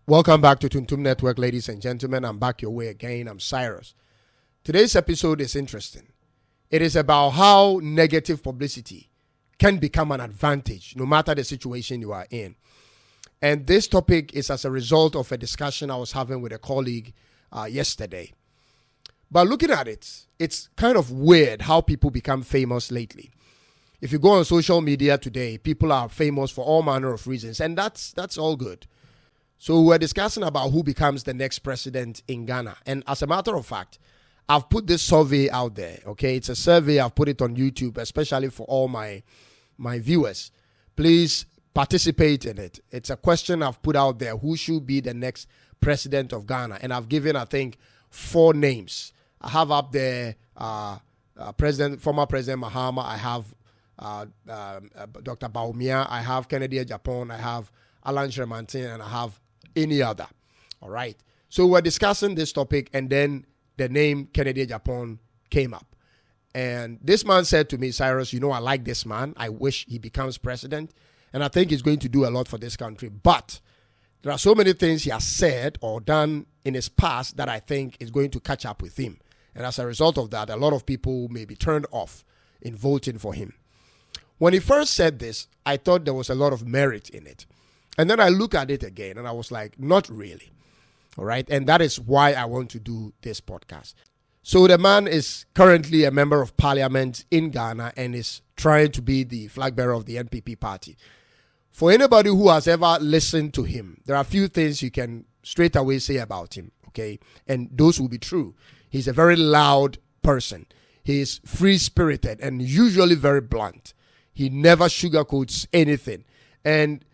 Welcome back to Tuntum Network, ladies and gentlemen. I'm back your way again. I'm Cyrus. Today's episode is interesting. It is about how negative publicity can become an advantage no matter the situation you are in. And this topic is as a result of a discussion I was having with a colleague yesterday. But looking at it, it's kind of weird how people become famous lately. If you go on social media today, people are famous for all manner of reasons, and that's all good. So we're discussing about who becomes the next president in Ghana. And as a matter of fact, I've put this survey out there, okay? It's a survey. I've put it on YouTube, especially for all my viewers. Please participate in it. It's a question I've put out there. Who should be the next president of Ghana? And I've given, I think, 4 names. I have up there former President Mahama. I have Dr. Bawumia. I have Kennedy Japan. I have Alan Kyeremanten, and I have any other. All right. So we're discussing this topic, and then the name Kennedy Japan came up. And this man said to me, Cyrus, I like this man. I wish he becomes president. And I think he's going to do a lot for this country. But there are so many things he has said or done in his past that I think is going to catch up with him. And as a result of that, a lot of people may be turned off in voting for him. When he first said this, I thought there was a lot of merit in it. And then I look at it again and I was like, not really. All right. And that is why I want to do this podcast. So the man is currently a member of parliament in Ghana and is trying to be the flag bearer of the NPP party. For anybody who has ever listened to him, there are a few things you can straight away say about him. Okay. And those will be true. He's a very loud person. He is free-spirited and usually very blunt. He never sugarcoats anything. And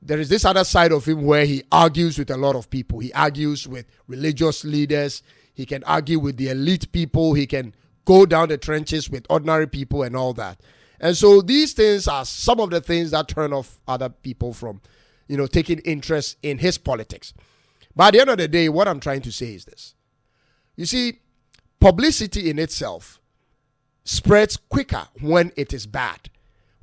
there is this other side of him where he argues with a lot of people. He argues with religious leaders. He can argue with the elite people. He can go down the trenches with ordinary people and all that. And so these things are some of the things that turn off other people from, taking interest in his politics. But at the end of the day, what I'm trying to say is this. You see, publicity in itself spreads quicker when it is bad.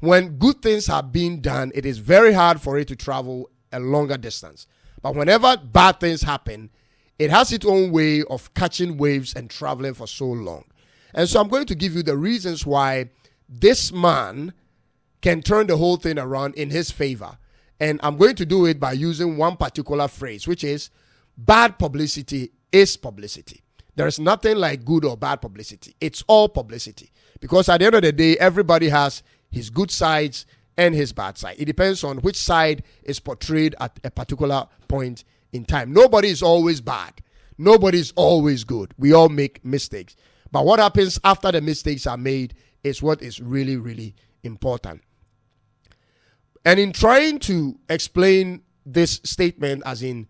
When good things are being done, it is very hard for it to travel a longer distance. But whenever bad things happen, it has its own way of catching waves and traveling for so long. And so I'm going to give you the reasons why this man can turn the whole thing around in his favor. And I'm going to do it by using one particular phrase, which is bad publicity is publicity. There is nothing like good or bad publicity. It's all publicity. Because at the end of the day, everybody has his good sides and his bad side. It depends on which side is portrayed at a particular point in time. Nobody is always bad. Nobody is always good. We all make mistakes. But what happens after the mistakes are made is what is really, really important. And in trying to explain this statement as in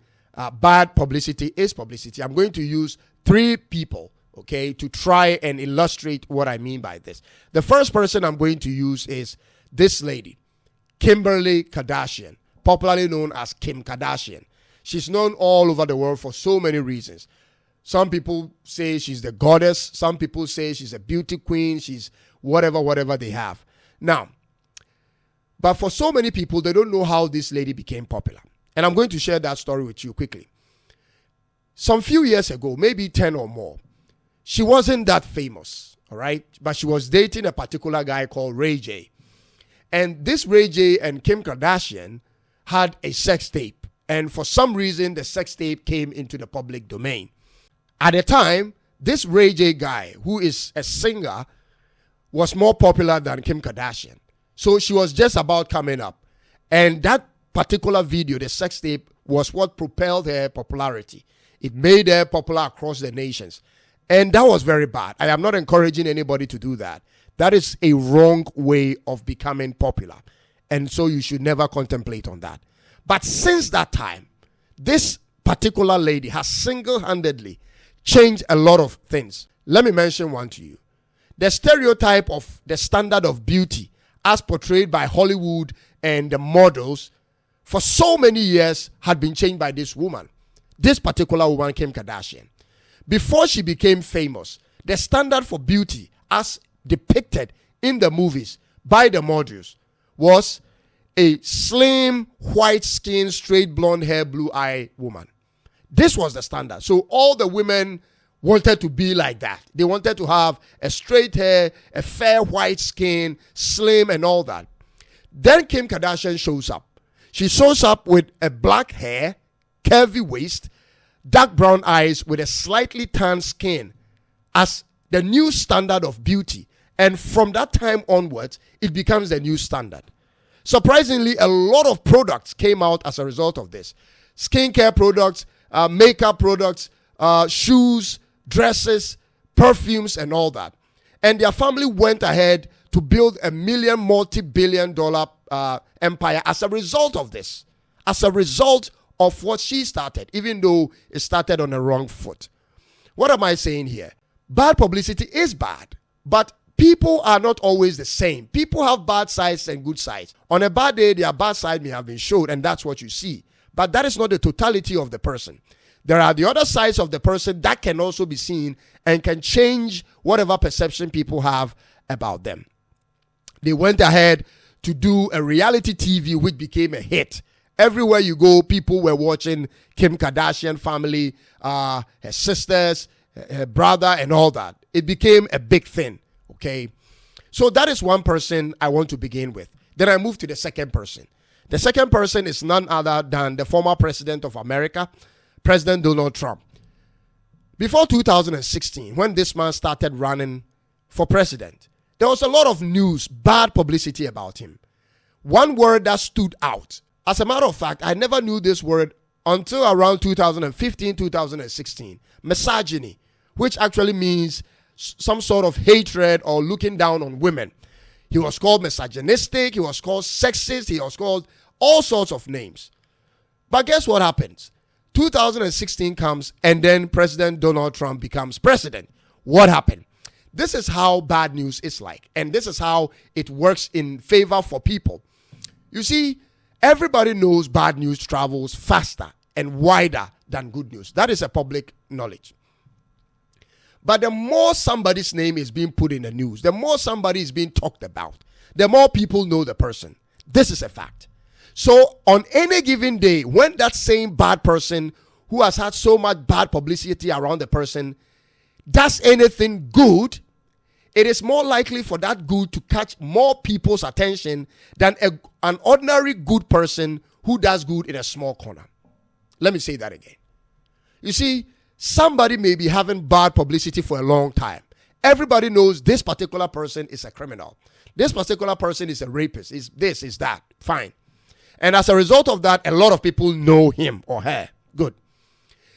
bad publicity is publicity, I'm going to use 3 people, okay, to try and illustrate what I mean by this. The first person I'm going to use is this lady, Kimberly Kardashian, popularly known as Kim Kardashian. She's known all over the world for so many reasons. Some people say she's the goddess. Some people say she's a beauty queen. She's whatever they have. Now, but for so many people, they don't know how this lady became popular. And I'm going to share that story with you quickly. Some few years ago, maybe 10 or more, she wasn't that famous, all right? But she was dating a particular guy called Ray J. And this Ray J and Kim Kardashian had a sex tape. And for some reason, the sex tape came into the public domain. At the time, this Ray J guy, who is a singer, was more popular than Kim Kardashian. So she was just about coming up. And that particular video, the sex tape, was what propelled her popularity. It made her popular across the nations. And that was very bad. I am not encouraging anybody to do that. That is a wrong way of becoming popular. And so you should never contemplate on that. But since that time, this particular lady has single-handedly changed a lot of things. Let me mention one to you. The stereotype of the standard of beauty as portrayed by Hollywood and the models for so many years had been changed by this woman. This particular woman, Kim Kardashian. Before she became famous, the standard for beauty as depicted in the movies by the models was a slim, white-skinned, straight blonde hair, blue-eyed woman. This was the standard. So all the women wanted to be like that. They wanted to have a straight hair, a fair white skin, slim and all that. Then Kim Kardashian shows up. She shows up with a black hair, curvy waist, dark brown eyes with a slightly tan skin as the new standard of beauty. And from that time onwards, it becomes the new standard. Surprisingly, a lot of products came out as a result of this. Skincare products, makeup products, shoes, dresses, perfumes, and all that. And their family went ahead to build a multi-billion-dollar empire as a result of this, as a result of what she started, even though it started on the wrong foot. What am I saying here? Bad publicity is bad, but people are not always the same. People have bad sides and good sides. On a bad day, their bad side may have been showed, and that's what you see. But that is not the totality of the person. There are the other sides of the person that can also be seen and can change whatever perception people have about them. They went ahead to do a reality TV which became a hit. Everywhere you go, people were watching Kim Kardashian family, her sisters, her brother, and all that. It became a big thing, okay? So that is one person I want to begin with. Then I move to the second person. The second person is none other than the former president of America, President Donald Trump. Before 2016, when this man started running for president, there was a lot of news, bad publicity about him. One word that stood out. As a matter of fact, I never knew this word until around 2015, 2016. Misogyny, which actually means some sort of hatred or looking down on women. He was called misogynistic, he was called sexist, he was called all sorts of names. But guess what happens? 2016 comes and then President Donald Trump becomes president. What happened? This is how bad news is like. And this is how it works in favor for people. You see, everybody knows bad news travels faster and wider than good news. That is a public knowledge. But the more somebody's name is being put in the news, the more somebody is being talked about, the more people know the person. This is a fact. So on any given day, when that same bad person who has had so much bad publicity around the person does anything good, it is more likely for that good to catch more people's attention than an ordinary good person who does good in a small corner. Let me say that again. You see, somebody may be having bad publicity for a long time. Everybody knows this particular person is a criminal. This particular person is a rapist. Is this, is that. Fine. And as a result of that, a lot of people know him or her. Good.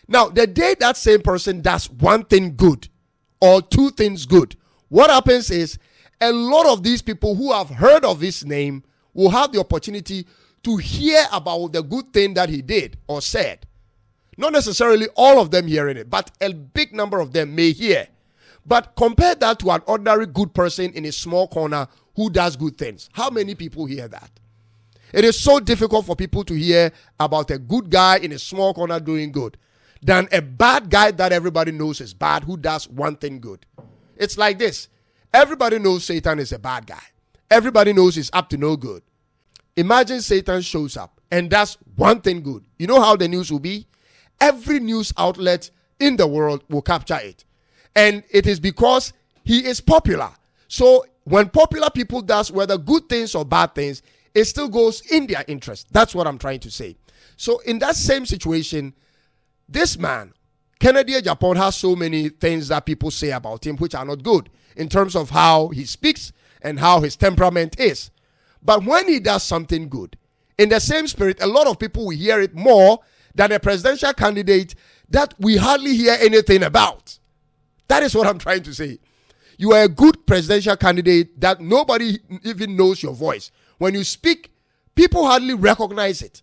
Now, the day that same person does one thing good or two things good, what happens is a lot of these people who have heard of his name will have the opportunity to hear about the good thing that he did or said. Not necessarily all of them hearing it, but a big number of them may hear. But compare that to an ordinary good person in a small corner who does good things. How many people hear that? It is so difficult for people to hear about a good guy in a small corner doing good than a bad guy that everybody knows is bad who does one thing good. It's like this. Everybody knows Satan is a bad guy. Everybody knows he's up to no good. Imagine Satan shows up and does one thing good. You know how the news will be? Every news outlet in the world will capture it. And it is because he is popular. So when popular people does whether good things or bad things, it still goes in their interest. That's what I'm trying to say. So in that same situation, this man, Kennedy Japan, has so many things that people say about him which are not good in terms of how he speaks and how his temperament is. But when he does something good, in the same spirit, a lot of people will hear it more than a presidential candidate that we hardly hear anything about. That is what I'm trying to say. You are a good presidential candidate that nobody even knows your voice. When you speak, people hardly recognize it.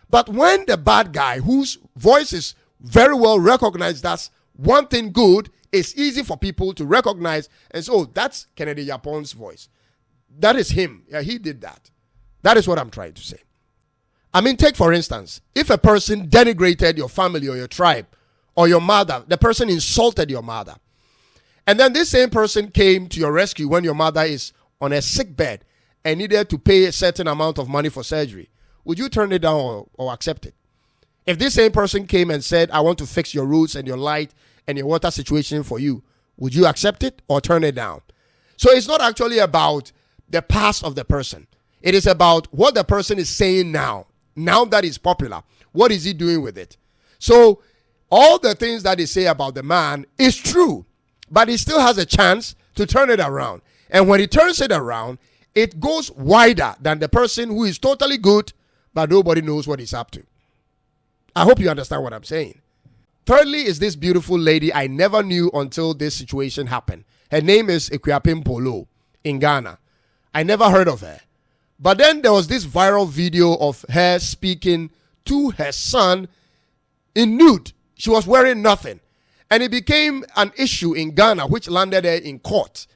But when the bad guy, whose voice is very well recognized as one thing good, it's easy for people to recognize and say, oh, that's Kennedy Japan's voice. That is him. Yeah, he did that. That is what I'm trying to say. I mean, take for instance, if a person denigrated your family or your tribe or your mother, the person insulted your mother, and then this same person came to your rescue when your mother is on a sick bed and needed to pay a certain amount of money for surgery, would you turn it down or accept it? If this same person came and said, I want to fix your roots and your light and your water situation for you, would you accept it or turn it down? So it's not actually about the past of the person. It is about what the person is saying now. Now that is popular, what is he doing with it? So all the things that they say about the man is true, but he still has a chance to turn it around. And when he turns it around, it goes wider than the person who is totally good, but nobody knows what he's up to. I hope you understand what I'm saying. Thirdly is this beautiful lady I never knew until this situation happened. Her name is Kyeremanten in Ghana. I never heard of her. But then there was this viral video of her speaking to her son in nude. She was wearing nothing. And it became an issue in Ghana, which landed her in court.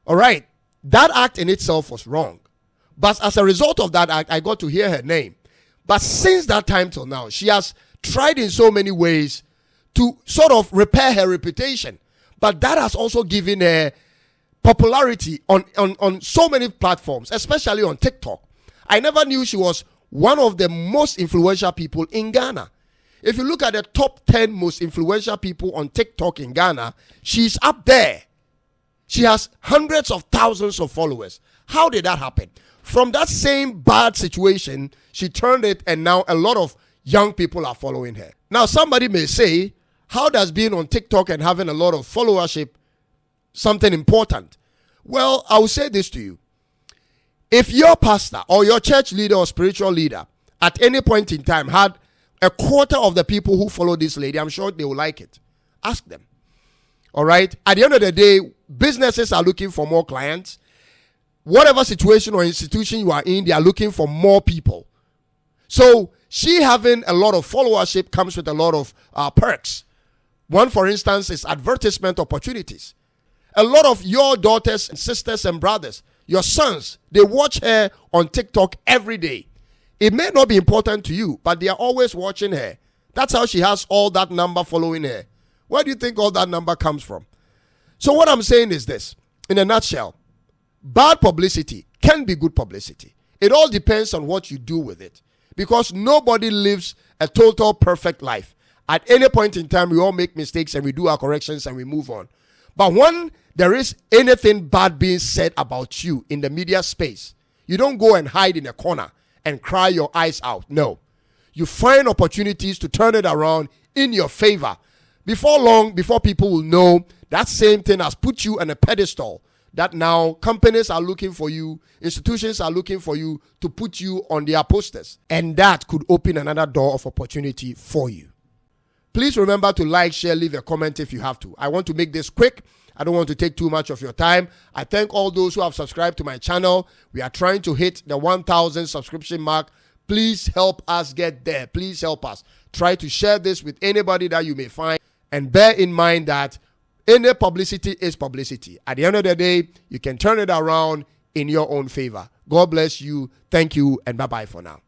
All right. That act in itself was wrong. But as a result of that act, I got to hear her name. But since that time till now, she has tried in so many ways to sort of repair her reputation. But that has also given her popularity on so many platforms, especially on TikTok. I never knew she was one of the most influential people in Ghana. If you look at the top 10 most influential people on TikTok in Ghana, she's up there. She has hundreds of thousands of followers. How did that happen? From that same bad situation, she turned it, and now a lot of young people are following her. Now, somebody may say, how does being on TikTok and having a lot of followership something important? Well, I will say this to you. If your pastor or your church leader or spiritual leader at any point in time had a quarter of the people who follow this lady, I'm sure they will like it. Ask them. All right? At the end of the day, businesses are looking for more clients. Whatever situation or institution you are in, they are looking for more people. So she having a lot of followership comes with a lot of perks. One, for instance, is advertisement opportunities. A lot of your daughters and sisters and brothers, your sons, they watch her on TikTok every day. It may not be important to you, but they are always watching her. That's how she has all that number following her. Where do you think all that number comes from? So what I'm saying is this, in a nutshell, bad publicity can be good publicity. It all depends on what you do with it, because nobody lives a total perfect life. At any point in time, we all make mistakes and we do our corrections and we move on. But when there is anything bad being said about you in the media space, you don't go and hide in a corner and cry your eyes out. No. You find opportunities to turn it around in your favor. Before long, before people will know, that same thing has put you on a pedestal that now companies are looking for you, institutions are looking for you to put you on their posters. And that could open another door of opportunity for you. Please remember to like, share, leave a comment if you have to. I want to make this quick. I don't want to take too much of your time. I thank all those who have subscribed to my channel. We are trying to hit the 1,000 subscription mark. Please help us get there. Please help us. Try to share this with anybody that you may find. And bear in mind that any publicity is publicity. At the end of the day, you can turn it around in your own favor. God bless you. Thank you, and bye-bye for now.